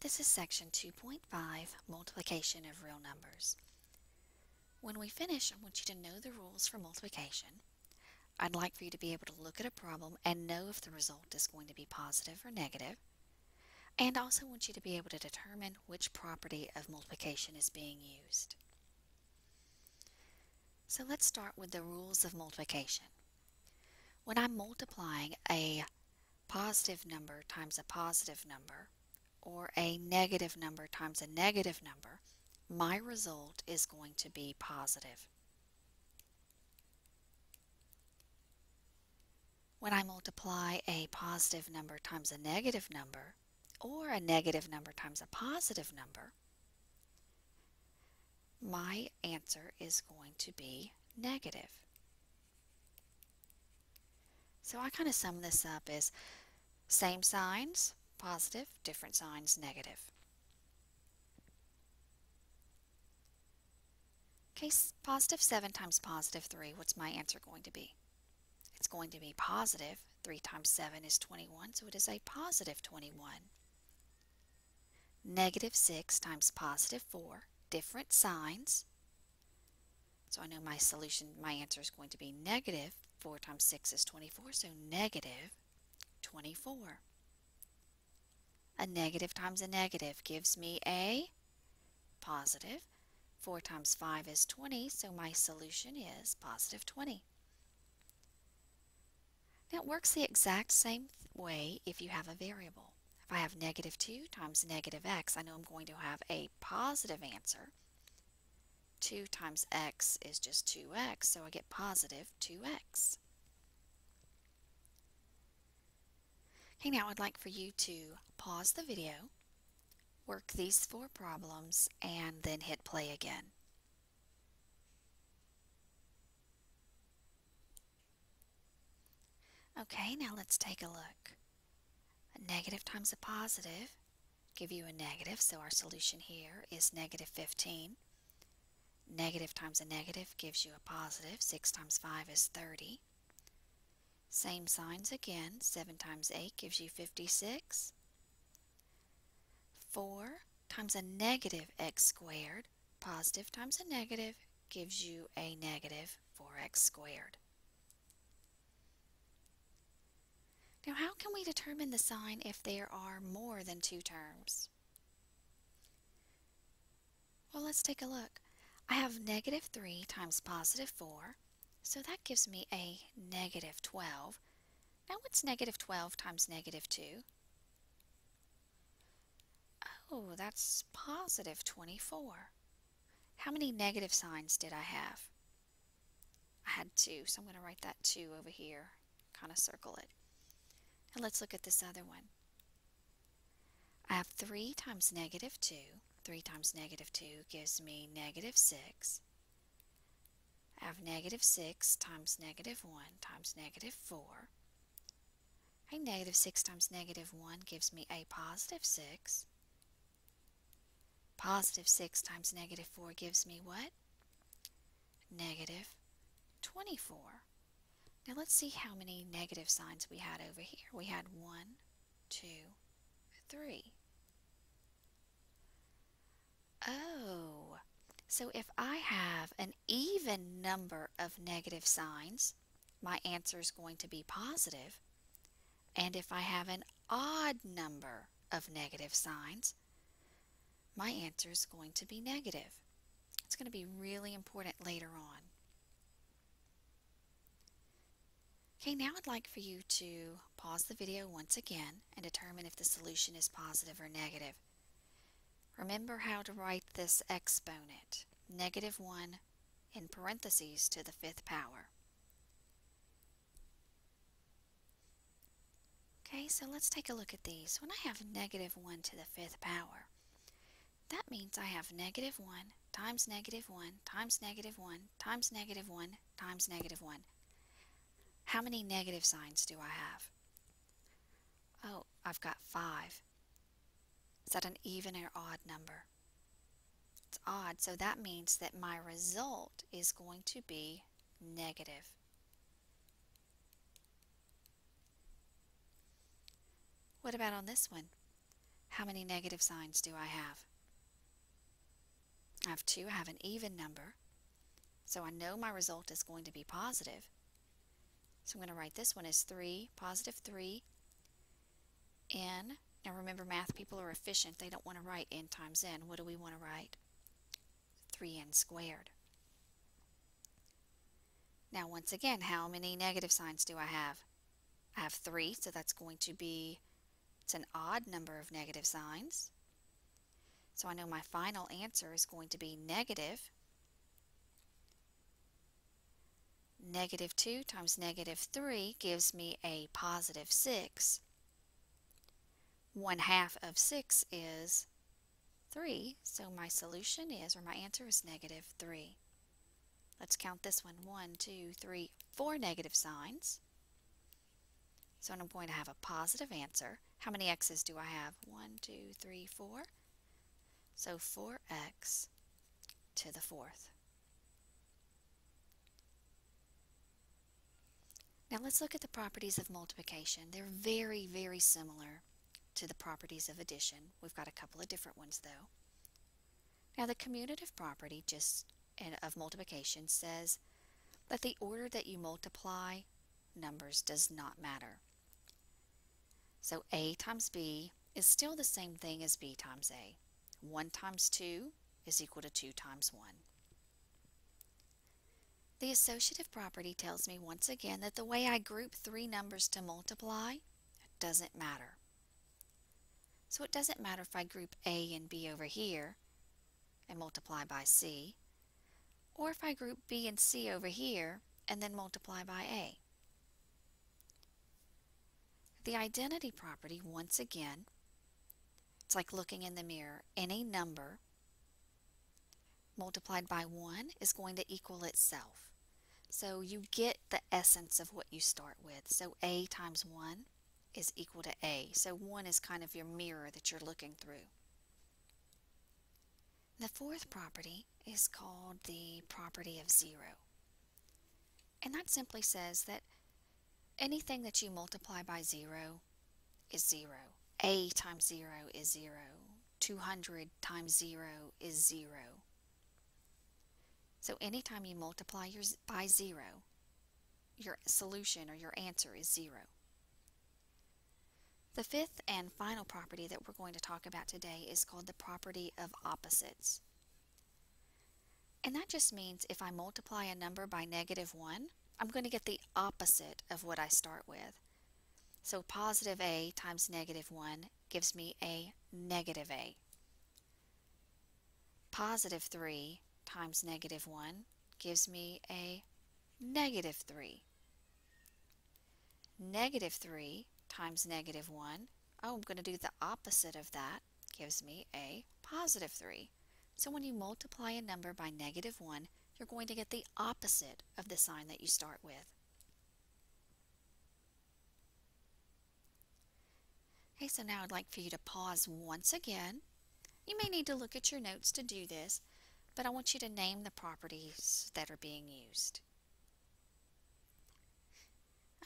this is section 2.5, multiplication of real numbers. When we finish, I want you to know the rules for multiplication. I'd like for you to be able to look at a problem and know if the result is going to be positive or negative. And I also want you to be able to determine which property of multiplication is being used. So let's start with the rules of multiplication. When I'm multiplying a positive number times a positive number, or a negative number times a negative number, my result is going to be positive. When I multiply a positive number times a negative number, or a negative number times a positive number, my answer is going to be negative. So I kind of sum this up as same signs, positive, different signs, negative. Okay, positive 7 times positive 3, what's my answer going to be? It's going to be positive. 3 times 7 is 21, so it is a positive 21. Negative 6 times positive 4, different signs. So I know my solution, my answer is going to be negative. 4 times 6 is 24, so negative 24. A negative times a negative gives me a positive. 4 times 5 is 20, so my solution is positive 20. Now it works the exact same way if you have a variable. If I have negative 2 times negative x, I know I'm going to have a positive answer. 2 times x is just 2x, so I get positive 2x. Okay, now I'd like for you to pause the video, work these 4 problems, and then hit play again. Okay, now let's take a look. A negative times a positive give you a negative, so our solution here is negative 15. Negative times a negative gives you a positive. 6 times 5 is 30. Same signs again. 7 times 8 gives you 56. 4 times a negative x squared, positive times a negative, gives you a negative 4x squared. Now, how can we determine the sign if there are more than 2 terms? Well, let's take a look. I have negative 3 times positive 4, so that gives me a negative 12. Now, what's negative 12 times negative 2? Oh, that's positive 24. How many negative signs did I have? I had 2, so I'm going to write that 2 over here, kind of circle it. And let's look at this other one. I have 3 times negative 2. 3 times negative 2 gives me negative 6. I have negative 6 times negative 1 times negative 4. And negative 6 times negative 1 gives me a positive 6. Positive 6 times negative 4 gives me what? Negative 24. Now let's see how many negative signs we had over here. We had 1, 2, 3. Oh, so if I have an even number of negative signs, my answer is going to be positive. And if I have an odd number of negative signs, my answer is going to be negative. It's going to be really important later on. Okay, now I'd like for you to pause the video once again and determine if the solution is positive or negative. Remember how to write this exponent, negative 1 in parentheses to the 5th power. Okay, so let's take a look at these. When I have negative 1 to the 5th power, that means I have negative 1 times negative 1 times negative 1 times negative 1 times negative 1. How many negative signs do I have? Oh, I've got 5. Is that an even or odd number? It's odd, so that means that my result is going to be negative. What about on this one? How many negative signs do I have? I have 2. I have an even number. So I know my result is going to be positive. So I'm going to write this one as 3, positive 3, n. Now remember, math people are efficient. They don't want to write n times n. What do we want to write? 3n squared. Now once again, how many negative signs do I have? I have 3, so that's going to be, it's an odd number of negative signs. So I know my final answer is going to be negative. Negative 2 times negative 3 gives me a positive 6. 1/2 of 6 is 3, so my solution is, or my answer is negative 3. Let's count this one. 1, 2, 3, 4 negative signs. So I'm going to have a positive answer. How many x's do I have? 1, 2, 3, 4. So 4x to the 4th. Now let's look at the properties of multiplication. They're very, very similar to the properties of addition. We've got a couple of different ones though. Now the commutative property of multiplication says that the order that you multiply numbers does not matter. So a times b is still the same thing as b times a. 1 times 2 is equal to 2 times 1. The associative property tells me once again that the way I group 3 numbers to multiply doesn't matter. So it doesn't matter if I group a and b over here and multiply by c, or if I group b and c over here and then multiply by a. The identity property, once again, it's like looking in the mirror. Any number multiplied by 1 is going to equal itself. So you get the essence of what you start with. So a times 1 is equal to a. So 1 is kind of your mirror that you're looking through. The fourth property is called the property of 0. And that simply says that anything that you multiply by 0 is 0. A times 0 is 0. 200 times 0 is 0. So anytime you multiply by 0, your solution or your answer is 0. The fifth and final property that we're going to talk about today is called the property of opposites. And that just means if I multiply a number by negative 1, I'm going to get the opposite of what I start with. So positive a times negative 1 gives me a negative a. Positive 3 times negative 1 gives me a negative 3. Negative 3 times negative 1, I'm going to do the opposite of that, gives me a positive 3. So when you multiply a number by negative 1, you're going to get the opposite of the sign that you start with. Okay, so now I'd like for you to pause once again. You may need to look at your notes to do this, but I want you to name the properties that are being used.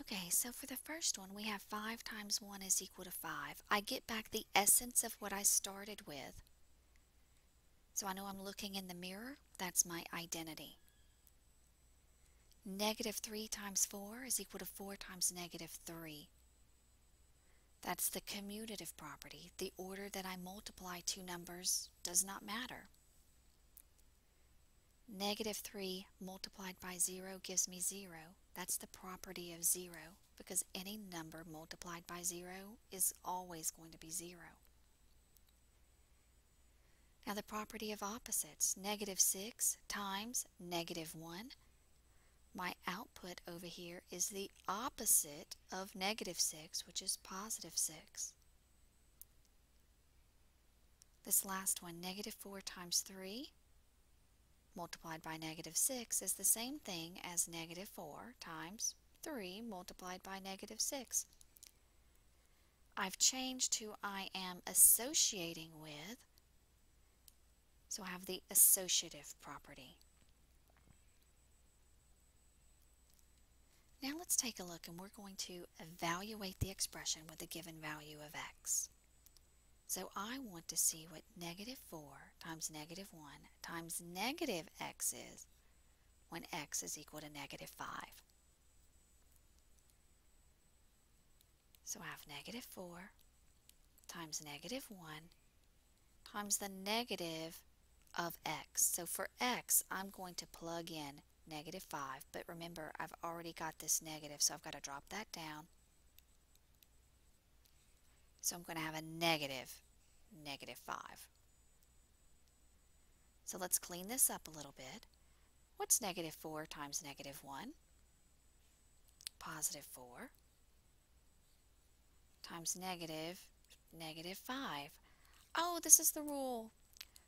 Okay, so for the first one, we have 5 times 1 is equal to 5. I get back the essence of what I started with. So I know I'm looking in the mirror. That's my identity. Negative 3 times 4 is equal to 4 times negative 3. That's the commutative property. The order that I multiply two numbers does not matter. Negative 3 multiplied by 0 gives me 0. That's the property of 0, because any number multiplied by 0 is always going to be 0. Now the property of opposites. Negative 6 times negative 1. My output over here is the opposite of negative 6, which is positive 6. This last one, negative 4 times 3, multiplied by negative 6, is the same thing as negative 4 times 3 multiplied by negative 6. I've changed who I am associating with, so I have the associative property. Now let's take a look, and we're going to evaluate the expression with a given value of x. So I want to see what negative 4 times negative 1 times negative x is when x is equal to negative 5. So I have negative 4 times negative 1 times the negative of x. So for x, I'm going to plug in negative 5, but remember, I've already got this negative, so I've got to drop that down. So I'm going to have a negative 5. So let's clean this up a little bit. What's negative 4 times negative 1? Positive 4 times negative 5. Oh, this is the rule.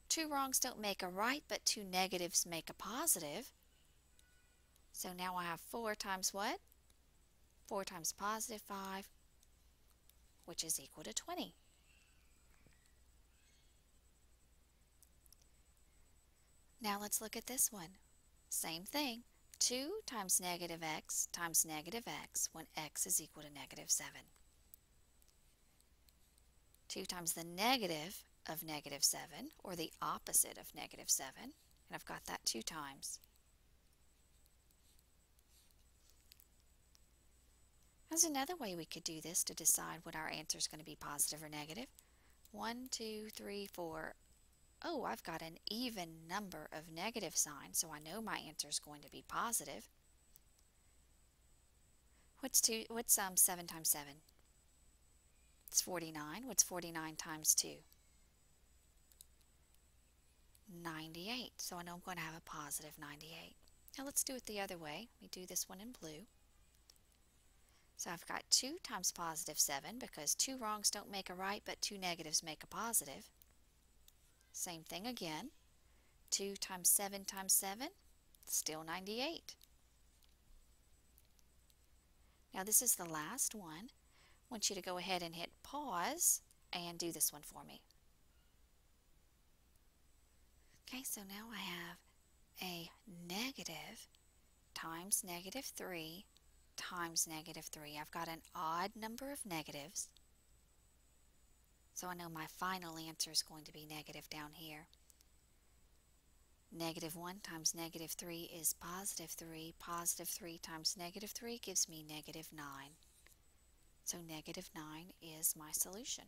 Two wrongs don't make a right, but two negatives make a positive. So now I have 4 times what? 4 times positive 5, which is equal to 20. Now let's look at this one. Same thing. 2 times negative x times negative x when x is equal to negative 7. 2 times the negative of negative 7, or the opposite of negative 7, and I've got that 2 times. There's another way we could do this to decide what our answer is going to be, positive or negative. 1, 2, 3, 4. Oh, I've got an even number of negative signs, so I know my answer is going to be positive. What's 7 times 7? It's 49. What's 49 times 2? 98. So I know I'm going to have a positive 98. Now let's do it the other way. We do this one in blue. So I've got 2 times positive 7, because 2 wrongs don't make a right, but 2 negatives make a positive. Same thing again. 2 times 7 times 7, still 98. Now this is the last one. I want you to go ahead and hit pause and do this one for me. Okay, so now I have a negative times negative 3 times negative 3. I've got an odd number of negatives, so I know my final answer is going to be negative down here. Negative 1 times negative 3 is positive 3. Positive 3 times negative 3 gives me negative 9. So negative 9 is my solution.